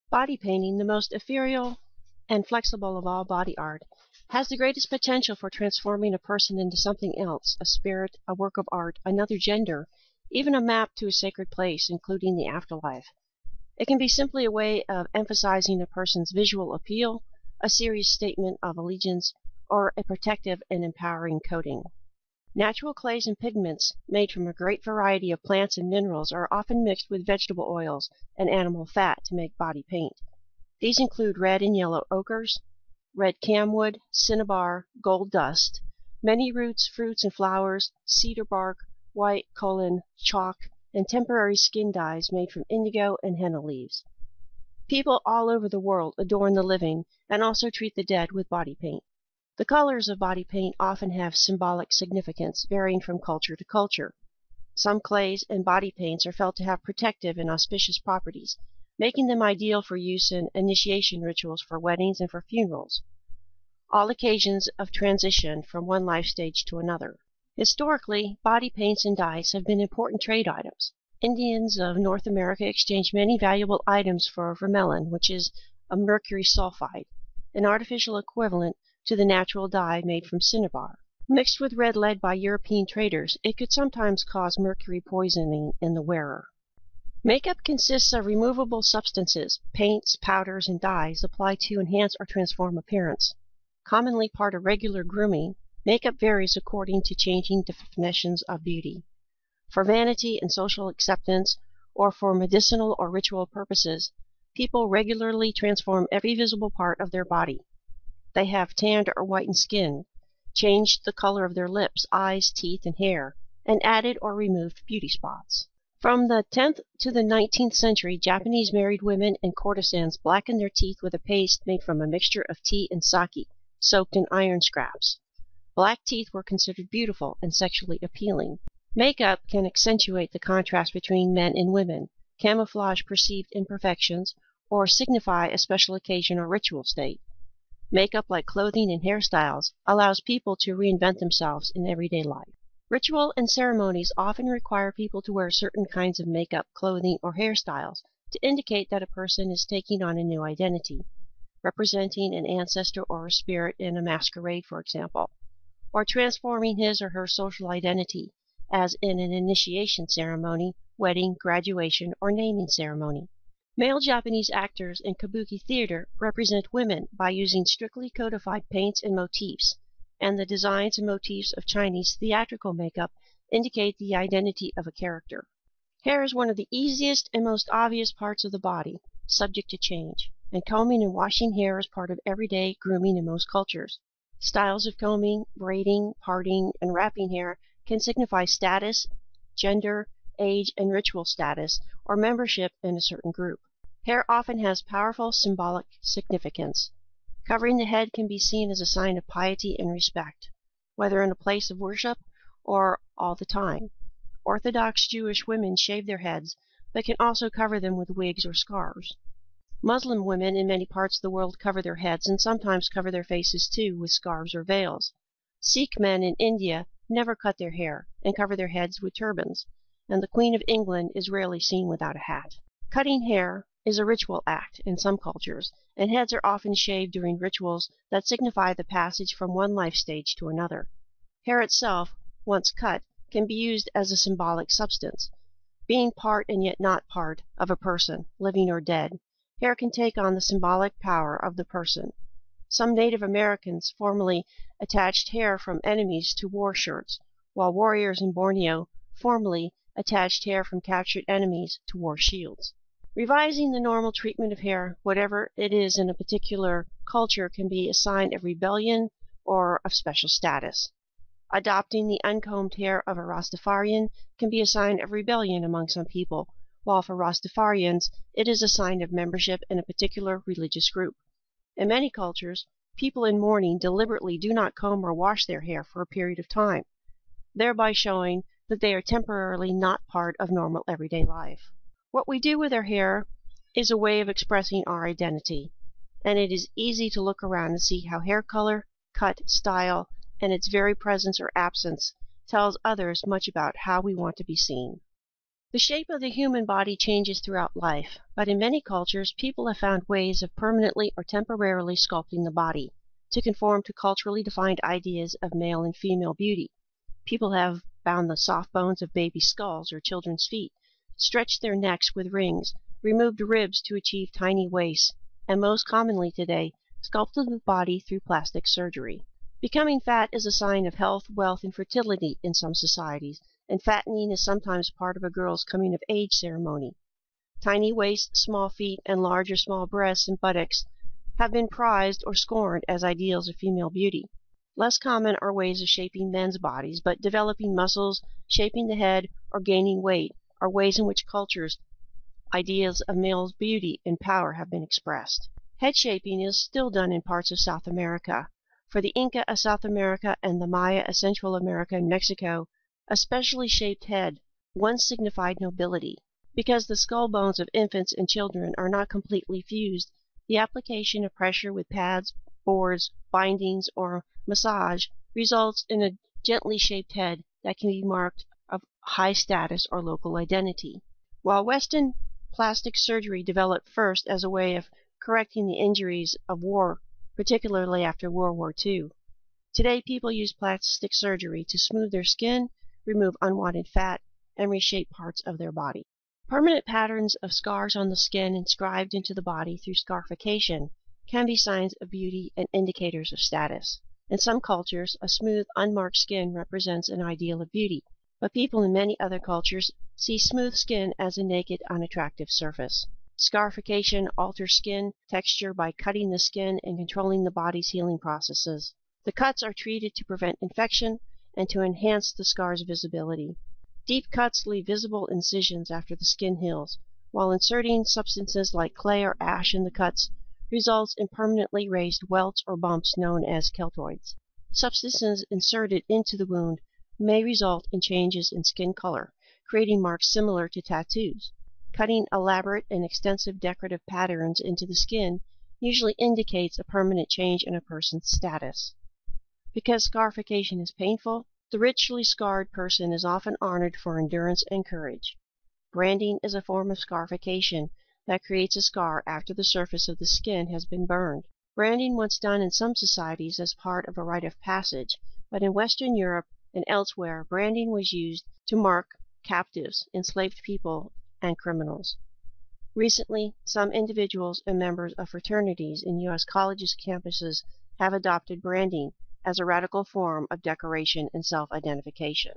Body painting, the most ethereal and flexible of all body art, has the greatest potential for transforming a person into something else, a spirit, a work of art, another gender, even a map to a sacred place, including the afterlife. It can be simply a way of emphasizing a person's visual appeal, a serious statement of allegiance, or a protective and empowering coating. Natural clays and pigments made from a great variety of plants and minerals are often mixed with vegetable oils and animal fat to make body paint. These include red and yellow ochres, red camwood, cinnabar, gold dust, many roots, fruits, and flowers, cedar bark, white colin, chalk, and temporary skin dyes made from indigo and henna leaves. People all over the world adorn the living and also treat the dead with body paint. The colors of body paint often have symbolic significance, varying from culture to culture. Some clays and body paints are felt to have protective and auspicious properties, making them ideal for use in initiation rituals for weddings and for funerals, all occasions of transition from one life stage to another. Historically, body paints and dyes have been important trade items. Indians of North America exchanged many valuable items for vermilion, which is a mercury sulfide, an artificial equivalent to the natural dye made from cinnabar. Mixed with red lead by European traders, it could sometimes cause mercury poisoning in the wearer. Makeup consists of removable substances, paints, powders, and dyes applied to enhance or transform appearance. Commonly part of regular grooming, makeup varies according to changing definitions of beauty. For vanity and social acceptance, or for medicinal or ritual purposes, people regularly transform every visible part of their body. They have tanned or whitened skin, changed the color of their lips, eyes, teeth, and hair, and added or removed beauty spots. From the 10th to the 19th century, Japanese married women and courtesans blackened their teeth with a paste made from a mixture of tea and sake, soaked in iron scraps. Black teeth were considered beautiful and sexually appealing. Makeup can accentuate the contrast between men and women, camouflage perceived imperfections, or signify a special occasion or ritual state. Makeup, like clothing and hairstyles, allows people to reinvent themselves in everyday life. Ritual and ceremonies often require people to wear certain kinds of makeup, clothing, or hairstyles to indicate that a person is taking on a new identity, representing an ancestor or a spirit in a masquerade, for example, or transforming his or her social identity, as in an initiation ceremony, wedding, graduation, or naming ceremony. Male Japanese actors in kabuki theater represent women by using strictly codified paints and motifs, and the designs and motifs of Chinese theatrical makeup indicate the identity of a character. Hair is one of the easiest and most obvious parts of the body, subject to change, and combing and washing hair is part of everyday grooming in most cultures. Styles of combing, braiding, parting, and wrapping hair can signify status, gender, age, and ritual status, or membership in a certain group. Hair often has powerful symbolic significance. Covering the head can be seen as a sign of piety and respect, whether in a place of worship or all the time. Orthodox Jewish women shave their heads, but can also cover them with wigs or scarves. Muslim women in many parts of the world cover their heads and sometimes cover their faces too with scarves or veils. Sikh men in India never cut their hair and cover their heads with turbans, and the Queen of England is rarely seen without a hat. Cutting hair is a ritual act in some cultures, and heads are often shaved during rituals that signify the passage from one life stage to another. Hair itself, once cut, can be used as a symbolic substance. Being part and yet not part of a person, living or dead, hair can take on the symbolic power of the person. Some Native Americans formerly attached hair from enemies to war shirts, while warriors in Borneo formerly attached hair from captured enemies to war shields. Revising the normal treatment of hair, whatever it is in a particular culture, can be a sign of rebellion or of special status. Adopting the uncombed hair of a Rastafarian can be a sign of rebellion among some people, while for Rastafarians it is a sign of membership in a particular religious group. In many cultures, people in mourning deliberately do not comb or wash their hair for a period of time, thereby showing that they are temporarily not part of normal everyday life. What we do with our hair is a way of expressing our identity, and it is easy to look around and see how hair color, cut, style, and its very presence or absence tells others much about how we want to be seen. The shape of the human body changes throughout life, but in many cultures, people have found ways of permanently or temporarily sculpting the body to conform to culturally defined ideas of male and female beauty. People have bound the soft bones of baby skulls or children's feet, stretched their necks with rings, removed ribs to achieve tiny waists, and most commonly today, sculpted the body through plastic surgery. Becoming fat is a sign of health, wealth, and fertility in some societies, and fattening is sometimes part of a girl's coming of age ceremony. Tiny waists, small feet, and large or small breasts and buttocks have been prized or scorned as ideals of female beauty. Less common are ways of shaping men's bodies, but developing muscles, shaping the head, or gaining weight are ways in which cultures' ideas of male beauty and power have been expressed. Head shaping is still done in parts of South America. For the Inca of South America and the Maya of Central America and Mexico, a specially shaped head once signified nobility. Because the skull bones of infants and children are not completely fused, the application of pressure with pads, boards, bindings, or massage results in a gently shaped head that can be marked of high status or local identity. While Western plastic surgery developed first as a way of correcting the injuries of war, particularly after World War II, today people use plastic surgery to smooth their skin, remove unwanted fat, and reshape parts of their body. Permanent patterns of scars on the skin inscribed into the body through scarification can be signs of beauty and indicators of status. In some cultures, a smooth, unmarked skin represents an ideal of beauty, but people in many other cultures see smooth skin as a naked, unattractive surface. Scarification alters skin texture by cutting the skin and controlling the body's healing processes. The cuts are treated to prevent infection and to enhance the scar's visibility. Deep cuts leave visible incisions after the skin heals, while inserting substances like clay or ash in the cuts results in permanently raised welts or bumps known as keltoids. Substances inserted into the wound may result in changes in skin color, creating marks similar to tattoos. Cutting elaborate and extensive decorative patterns into the skin usually indicates a permanent change in a person's status. Because scarification is painful, the richly scarred person is often honored for endurance and courage. Branding is a form of scarification that creates a scar after the surface of the skin has been burned. Branding was done in some societies as part of a rite of passage, but in Western Europe and elsewhere, branding was used to mark captives, enslaved people, and criminals. Recently, some individuals and members of fraternities in U.S. colleges' campuses have adopted branding as a radical form of decoration and self-identification.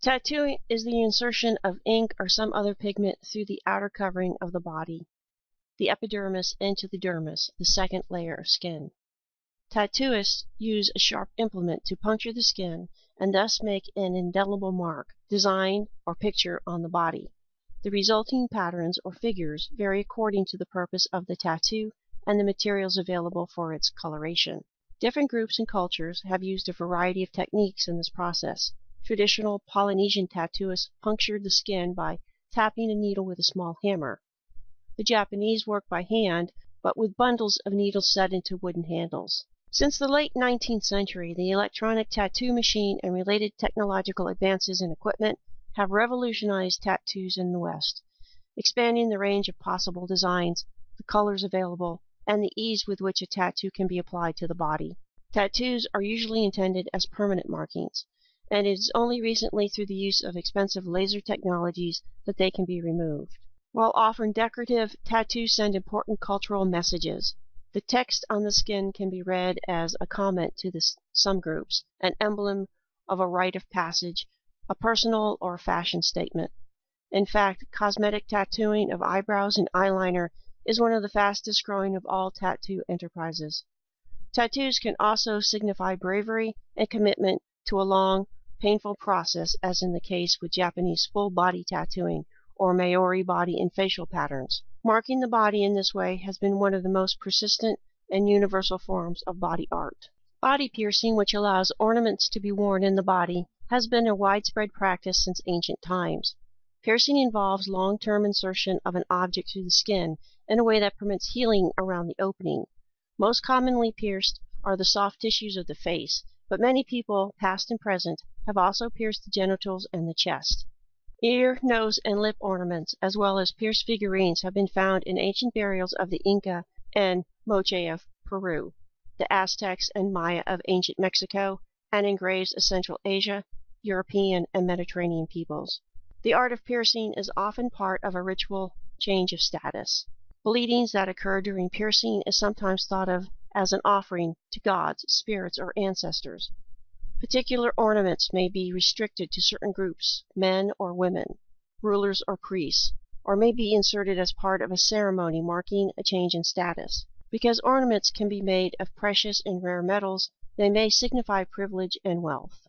Tattooing is the insertion of ink or some other pigment through the outer covering of the body, the epidermis, into the dermis, the second layer of skin. Tattooists use a sharp implement to puncture the skin and thus make an indelible mark, design, or picture on the body. The resulting patterns or figures vary according to the purpose of the tattoo and the materials available for its coloration. Different groups and cultures have used a variety of techniques in this process. Traditional Polynesian tattooists punctured the skin by tapping a needle with a small hammer. The Japanese work by hand, but with bundles of needles set into wooden handles. Since the late 19th century, the electronic tattoo machine and related technological advances in equipment have revolutionized tattoos in the West, expanding the range of possible designs, the colors available, and the ease with which a tattoo can be applied to the body. Tattoos are usually intended as permanent markings, and it is only recently through the use of expensive laser technologies that they can be removed. While often decorative, tattoos send important cultural messages. The text on the skin can be read as a comment to some groups, an emblem of a rite of passage, a personal or fashion statement. In fact, cosmetic tattooing of eyebrows and eyeliner is one of the fastest growing of all tattoo enterprises. Tattoos can also signify bravery and commitment to a long, painful process, as in the case with Japanese full-body tattooing or Maori body and facial patterns. Marking the body in this way has been one of the most persistent and universal forms of body art. Body piercing, which allows ornaments to be worn in the body, has been a widespread practice since ancient times. Piercing involves long-term insertion of an object through the skin in a way that permits healing around the opening. Most commonly pierced are the soft tissues of the face, but many people, past and present, have also pierced the genitals and the chest. Ear, nose, and lip ornaments, as well as pierced figurines, have been found in ancient burials of the Inca and Moche of Peru, the Aztecs and Maya of ancient Mexico, and in graves of Central Asia, European, and Mediterranean peoples. The art of piercing is often part of a ritual change of status. Bleedings that occur during piercing is sometimes thought of as an offering to gods, spirits, or ancestors. Particular ornaments may be restricted to certain groups, men or women, rulers or priests, or may be inserted as part of a ceremony marking a change in status. Because ornaments can be made of precious and rare metals, they may signify privilege and wealth.